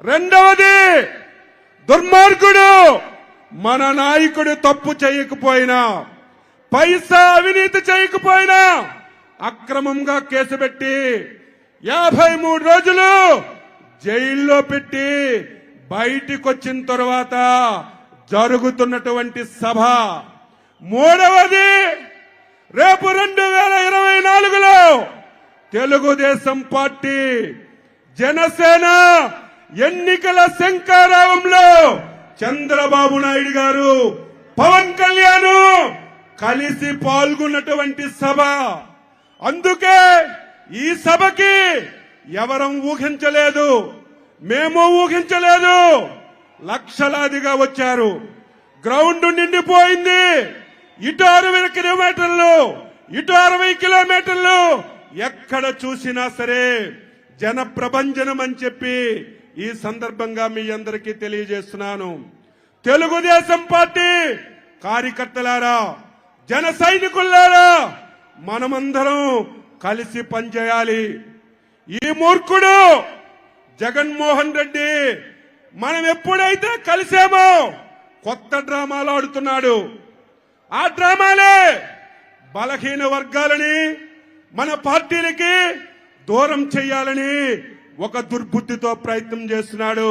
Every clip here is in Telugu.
రెండవది దుర్మార్గుడు మన నాయకుడు తప్పు చేయకపోయినా పైసా అవినీతి చేయకపోయినా అక్రమంగా కేసు పెట్టి 53 రోజులు జైల్లో పెట్టి బయటికి వచ్చిన తర్వాత జరుగుతున్నటువంటి సభ. మూడవది రేపు 2024లో తెలుగుదేశం పార్టీ జనసేన ఎన్నికల శంఖారావంలో చంద్రబాబు నాయుడు గారు పవన్ కళ్యాణ్ కలిసి పాల్గొన్నటువంటి సభ. అందుకే ఈ సభకి ఎవరం ఊహించలేదు, మేము ఊహించలేదు. లక్షలాదిగా వచ్చారు, గ్రౌండ్ నిండిపోయింది. ఇటు 60 కిలోమీటర్లు, ఇటు 60 కిలోమీటర్లు, ఎక్కడ చూసినా సరే జన ప్రభంజనం అని చెప్పి ఈ సందర్భంగా మీ అందరికీ తెలియజేస్తున్నాను. తెలుగుదేశం పార్టీ కార్యకర్తలారా, జన సైనికులారా, మనమందరం కలిసి పనిచేయాలి. ఈ మూర్ఖుడు జగన్మోహన్ రెడ్డి మనం ఎప్పుడైతే కలిసామో కొత్త డ్రామాలు ఆడుతున్నాడు. ఆ డ్రామాలే బలహీన వర్గాలని మన పార్టీలకి దూరం చేయాలని ఒక దుర్బుద్ధితో ప్రయత్నం చేస్తున్నాడు.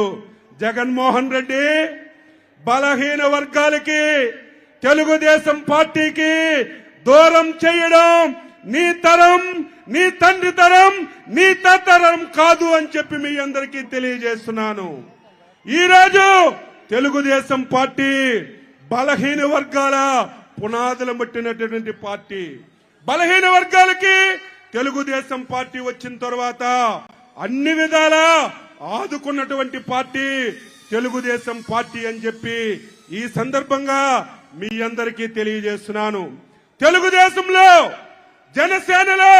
జగన్మోహన్ రెడ్డి బలహీన వర్గాలకి తెలుగుదేశం పార్టీకి దూరం చేయడం నీ తరం, నీ తండ్రి తరం, నీ తరం కాదు అని చెప్పి మీ అందరికీ తెలియజేస్తున్నాను. ఈరోజు తెలుగుదేశం పార్టీ బలహీన వర్గాల పునాదులు పట్టినటువంటి పార్టీ. బలహీన వర్గాలకి తెలుగుదేశం పార్టీ వచ్చిన తర్వాత అన్ని విధాలా ఆదుకున్నటువంటి పార్టీ తెలుగుదేశం పార్టీ అని చెప్పి ఈ సందర్భంగా మీ అందరికీ తెలియజేస్తున్నాను. తెలుగుదేశంలో జనసేనలో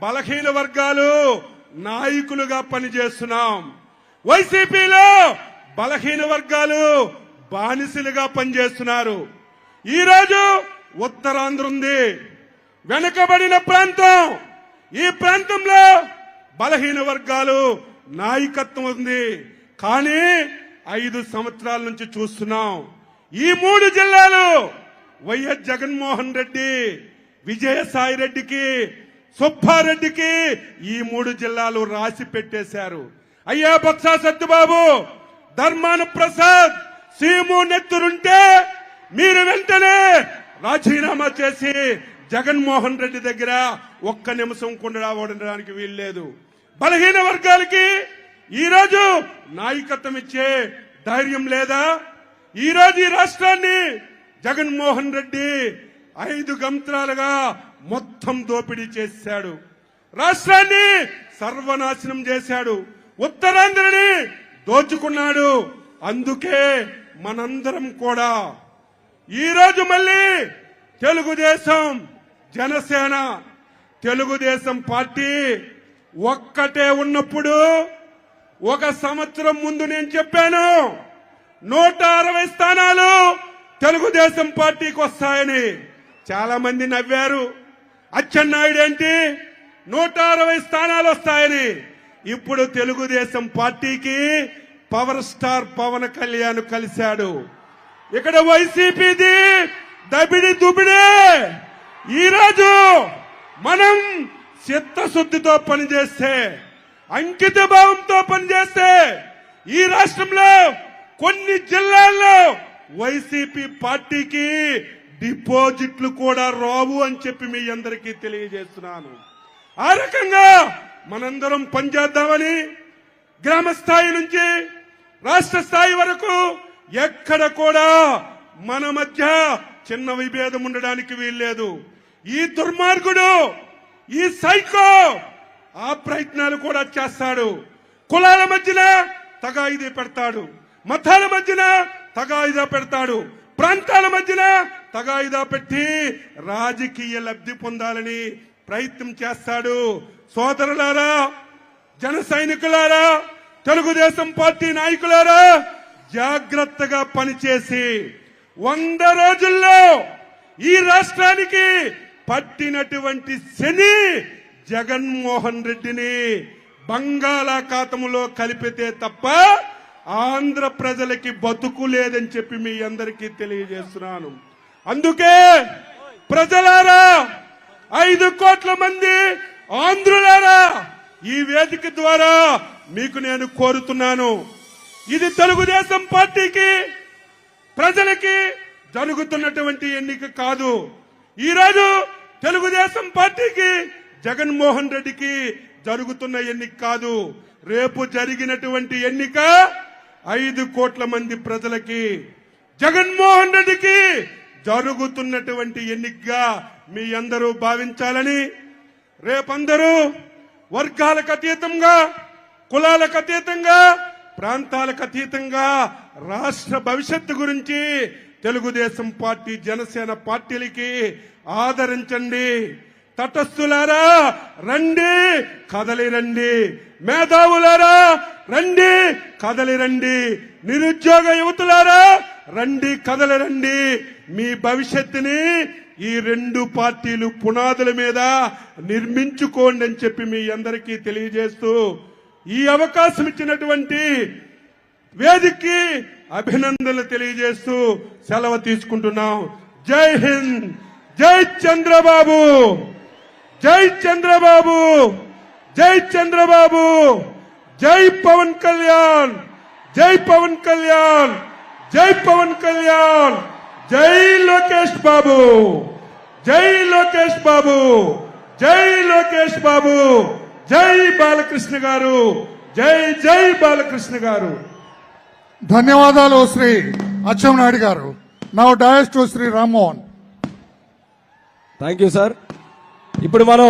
బలహీన వర్గాలు నాయకులుగా పనిచేస్తున్నాం. వైసీపీలో బలహీన వర్గాలు బానిసలుగా పనిచేస్తున్నారు. ఈరోజు ఉత్తరాంధ్ర ఉంది, వెనుకబడిన ప్రాంతం. ఈ ప్రాంతంలో బలహీన వర్గాలు నాయకత్వం ఉంది. కానీ 5 సంవత్సరాల నుంచి చూస్తున్నాం, ఈ 3 జిల్లాలు వైఎస్ జగన్మోహన్ రెడ్డి, విజయసాయి రెడ్డికి, సుబ్బారెడ్డికి ఈ 3 జిల్లాలు రాసి పెట్టేశారు. అయ్యా బొత్స సత్యబాబు, ధర్మాన ప్రసాద్, సీము నెత్తురుంటే మీరు వెంటనే రాజీనామా చేసి జగన్మోహన్ రెడ్డి దగ్గర ఒక్క నిమిషం కూడా ఉండడానికి వీల్లేదు. బలహీన వర్గాలకి ఈరోజు నాయకత్వం ఇచ్చే ధైర్యం లేదా? ఈరోజు ఈ రాష్ట్రాన్ని జగన్మోహన్ రెడ్డి 5 సంవత్సరాలుగా మొత్తం దోపిడీ చేశాడు. రాష్ట్రాన్ని సర్వనాశనం చేశాడు. ఉత్తరాంధ్రని దోచుకున్నాడు. అందుకే మనందరం కూడా ఈరోజు మళ్ళీ తెలుగుదేశం, జనసేన, తెలుగుదేశం పార్టీ ఒక్కటే ఉన్నప్పుడు 1 సంవత్సరం ముందు నేను చెప్పాను 160 స్థానాలు తెలుగుదేశం పార్టీకి వస్తాయని. చాలా మంది నవ్వారు. అచ్చెన్నాయుడు ఏంటి 160 స్థానాలు వస్తాయని. ఇప్పుడు తెలుగుదేశం పార్టీకి పవర్ స్టార్ పవన్ కళ్యాణ్ కలిశాడు. ఇక్కడ వైసీపీది దబిడి దుబిడే. ఈరోజు మనం చిత్తశుద్ధితో పనిచేస్తే, అంకిత భావంతో పనిచేస్తే ఈ రాష్ట్రంలో కొన్ని జిల్లాల్లో వైసీపీ పార్టీకి డిపాజిట్లు కూడా రావు అని చెప్పి మీ అందరికీ తెలియజేస్తున్నాను. ఆ రకంగా మనందరం పనిచేద్దామని గ్రామ స్థాయి నుంచి రాష్ట్ర స్థాయి వరకు ఎక్కడ కూడా మన మధ్య చిన్న విభేదం ఉండడానికి వీల్లేదు. ఈ దుర్మార్గుడు, ఈ సైకో ఆ ప్రయత్నాలు కూడా చేస్తాడు. కులాల మధ్యన తగాయిదా పెడతాడు, మతాల మధ్యన తగాయిదా పెడతాడు, ప్రాంతాల మధ్యన తగాయిదా పెట్టి రాజకీయ లబ్ధి పొందాలని ప్రయత్నం చేస్తాడు. సోదరులారా, జన సైనికులారా, తెలుగుదేశం పార్టీ నాయకులారా, జాగ్రత్తగా పనిచేసి 100 రోజుల్లో ఈ రాష్ట్రానికి పట్టినటువంటి శని జగన్మోహన్ రెడ్డిని బంగాళాఖాతంలో కలిపితే తప్ప ఆంధ్ర ప్రజలకి బతుకు లేదని చెప్పి మీ అందరికీ తెలియజేస్తున్నాను. అందుకే ప్రజలారా, 5 కోట్ల మంది ఆంధ్రులారా, ఈ వేదిక ద్వారా మీకు నేను కోరుతున్నాను, ఇది తెలుగుదేశం పార్టీకి ప్రజలకి జరుగుతున్నటువంటి ఎన్నిక కాదు. ఈరోజు తెలుగుదేశం పార్టీకి జగన్మోహన్ రెడ్డికి జరుగుతున్న ఎన్నిక కాదు. రేపు జరిగినటువంటి ఎన్నిక 5 కోట్ల మంది ప్రజలకి, జగన్మోహన్ రెడ్డికి జరుగుతున్నటువంటి ఎన్నికగా మీ అందరూ భావించాలని, రేపందరూ వర్గాలకు అతీతంగా, కులాలకు అతీతంగా, ప్రాంతాలకు అతీతంగా రాష్ట్ర భవిష్యత్తు గురించి తెలుగుదేశం పార్టీ, జనసేన పార్టీలకి ఆదరించండి. తటస్థులారా రండి, కదలి రండి. మేధావులారా రండి, కదలి రండి. నిరుద్యోగ యువతులారా రండి, కదలి రండి. మీ భవిష్యత్తుని ఈ 2 పార్టీలు పునాదుల మీద నిర్మించుకోండి అని చెప్పి మీ అందరికీ తెలియజేస్తూ, ఈ అవకాశం ఇచ్చినటువంటి వేదికకి అభినందనలు తెలియజేస్తూ సెలవు తీసుకుంటున్నాం. జై హింద్, జై చంద్రబాబు, జై చంద్రబాబు, జై చంద్రబాబు, జై పవన్ కళ్యాణ్, జై పవన్ కళ్యాణ్, జై పవన్ కళ్యాణ్, జై లోకేష్ బాబు, జై లోకేష్ బాబు, జై లోకేష్ బాబు, జై బాలకృష్ణ గారు, జై జై బాలకృష్ణ గారు. ధన్యవాదాలు శ్రీ అచ్చెన్నాయుడు గారు. Now dais to Shri Rammohan. Thank you sir. ఇప్పుడు మనం